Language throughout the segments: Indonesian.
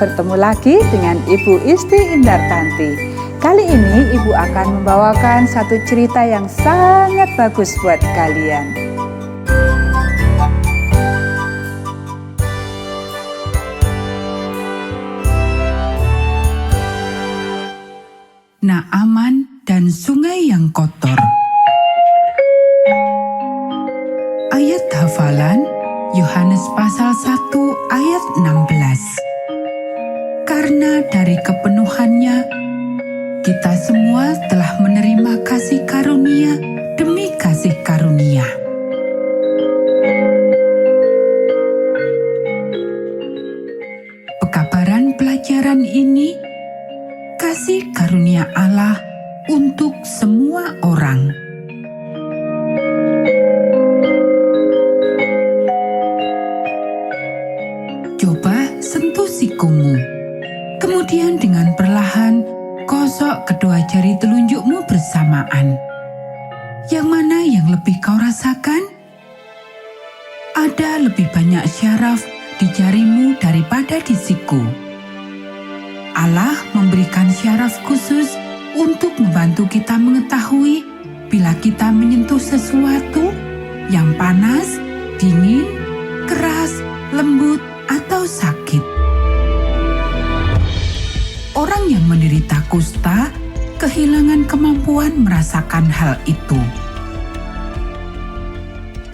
bertemu lagi dengan Ibu Isti Indartanti. Kali ini Ibu akan membawakan satu cerita yang sangat bagus buat kalian. Naaman dan sungai yang kotor. Ayat hafalan Yohanes pasal 1 ayat 16. Karena dari kepenuhannya, kita semua telah menerima kasih karunia demi kasih karunia. Pekabaran pelajaran ini, kasih karunia Allah untuk semua orang. Coba sentuh sikumu, kemudian dengan perlahan gosok kedua jari telunjukmu bersamaan. Yang mana yang lebih kau rasakan? Ada lebih banyak syaraf di jarimu daripada di siku. Allah memberikan syaraf khusus untuk membantu kita mengetahui bila kita menyentuh sesuatu yang panas, dingin, keras, lembut, atau sakit. Orang yang menderita kusta kehilangan kemampuan merasakan hal itu.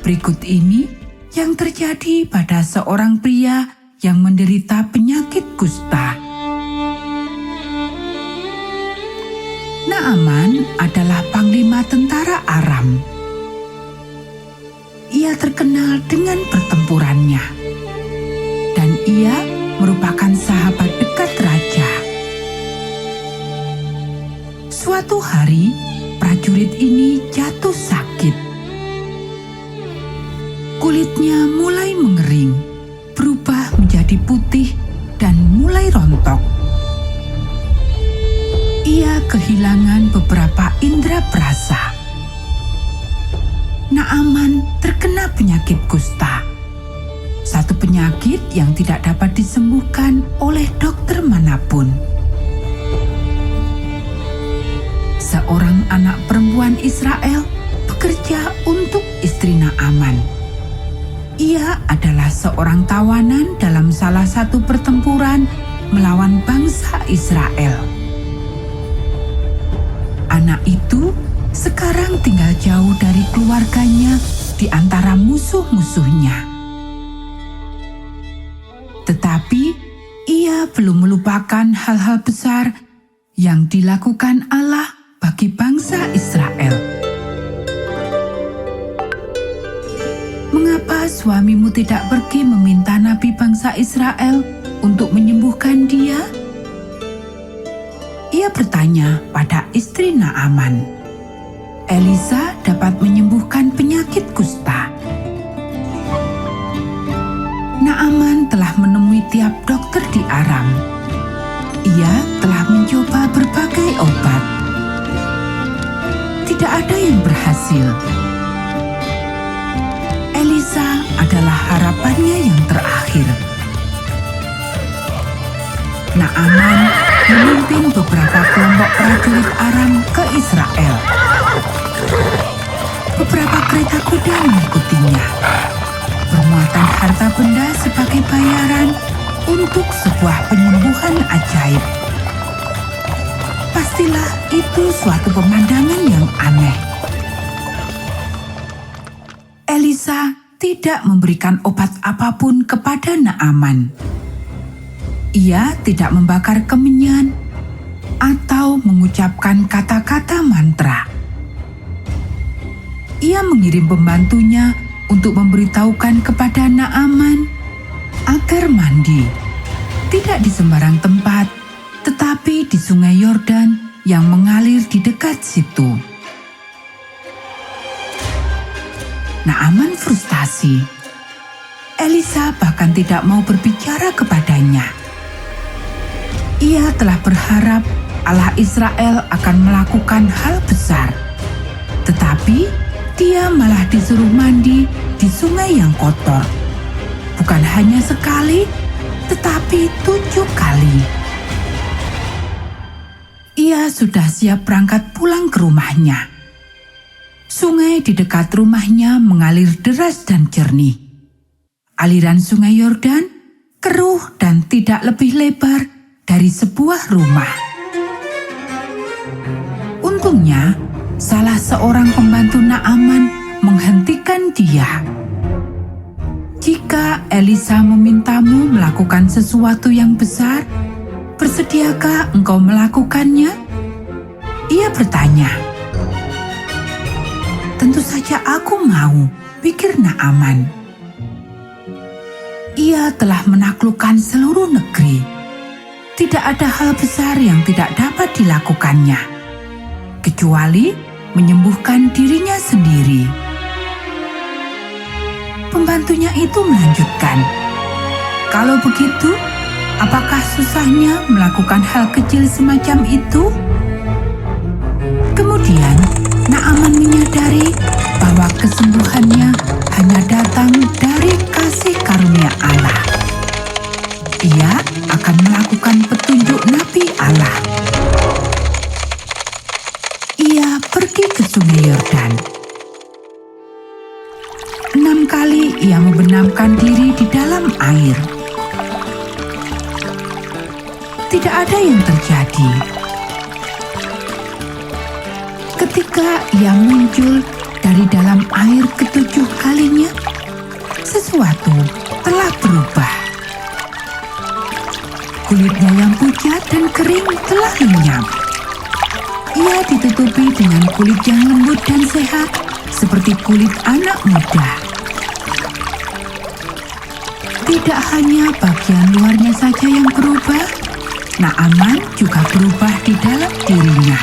Berikut ini yang terjadi pada seorang pria yang menderita penyakit kusta. Naaman adalah panglima tentara Aram. Ia terkenal dengan pertempurannya. Dan ia merupakan sahabat dekat raja. Suatu hari, prajurit ini jatuh sakit. Kulitnya mulai mengering, berubah menjadi putih, dan mulai rontok. Ia kehilangan beberapa indera perasa. Naaman terkena penyakit kusta. Satu penyakit yang tidak dapat disembuhkan oleh dokter manapun. Seorang anak perempuan Israel bekerja untuk istri Naaman. Ia adalah seorang tawanan dalam salah satu pertempuran melawan bangsa Israel. Anak itu sekarang tinggal jauh dari keluarganya di antara musuh-musuhnya. Tetapi ia belum melupakan hal-hal besar yang dilakukan Allah bagi bangsa Israel. Mengapa suamimu tidak pergi meminta nabi bangsa Israel untuk menyembuhkan dia? Ia bertanya pada istri Naaman. Elisa dapat menyembuhkan penyakit kusta. Naaman telah menemui tiap dokter di Aram. Ia telah mencoba berbagai obat. Tidak ada yang berhasil. Elisa adalah harapannya yang terakhir. Naaman memimpin beberapa kelompok prajurit Aram ke Israel. Beberapa kereta kuda mengikutinya, bermuatan harta benda sebagai bayaran untuk sebuah penyembuhan ajaib. Pastilah itu suatu pemandangan yang aneh. Elisa tidak memberikan obat apapun kepada Naaman. Ia tidak membakar kemenyan atau mengucapkan kata-kata mantra. Ia mengirim pembantunya untuk memberitahukan kepada Naaman agar mandi, tidak di sembarang tempat, tetapi di sungai Yordan yang mengalir di dekat situ. Naaman frustasi. Elisa bahkan tidak mau berbicara kepadanya. Ia telah berharap Allah Israel akan melakukan hal besar, tetapi dia malah disuruh mandi di sungai yang kotor. Bukan hanya sekali, tetapi 7 kali. Ia sudah siap berangkat pulang ke rumahnya. Sungai di dekat rumahnya mengalir deras dan jernih. Aliran sungai Yordan keruh dan tidak lebih lebar dari sebuah rumah. Untungnya, salah seorang pembantu Naaman menghentikan dia. Jika Elisa memintamu melakukan sesuatu yang besar, bersediakah engkau melakukannya? Ia bertanya. Tentu saja aku mau, pikir Naaman. Ia telah menaklukkan seluruh negeri. Tidak ada hal besar yang tidak dapat dilakukannya, kecuali menyembuhkan dirinya sendiri. Pembantunya itu melanjutkan, "Kalau begitu, apakah susahnya melakukan hal kecil semacam itu?" Kemudian Naaman menyadari bahwa kesembuhannya hanya datang dari kasih karunia Allah. Ia akan melakukan petunjuk Nabi Allah. Ia pergi ke sungai Yordan. 6 kali ia membenamkan diri di dalam air. Tidak ada yang terjadi. Ketika ia muncul dari dalam air ke-7 kalinya, sesuatu telah berubah. Kulitnya yang pucat dan kering telah lenyap. Ia ditutupi dengan kulit yang lembut dan sehat, seperti kulit anak muda. Tidak hanya bagian luarnya saja yang berubah, Naaman juga berubah di dalam dirinya.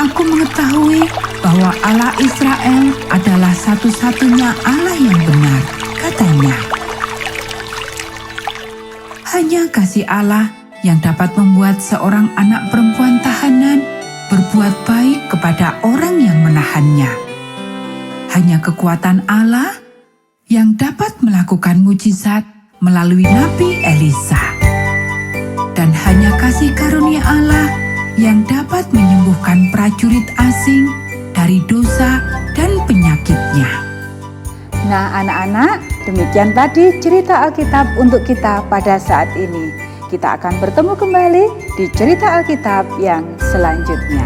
Aku mengetahui bahwa Allah Israel adalah satu-satunya Allah yang benar, katanya. Hanya kasih Allah yang dapat membuat seorang anak perempuan tahanan berbuat baik kepada orang yang menahannya. Hanya kekuatan Allah yang dapat melakukan mujizat melalui Nabi Elisa. Dan hanya kasih karunia Allah yang dapat menyembuhkan prajurit asing dari dosa dan penyakitnya. Nah anak-anak, demikian tadi cerita Alkitab untuk kita pada saat ini. Kita akan bertemu kembali di cerita Alkitab yang selanjutnya.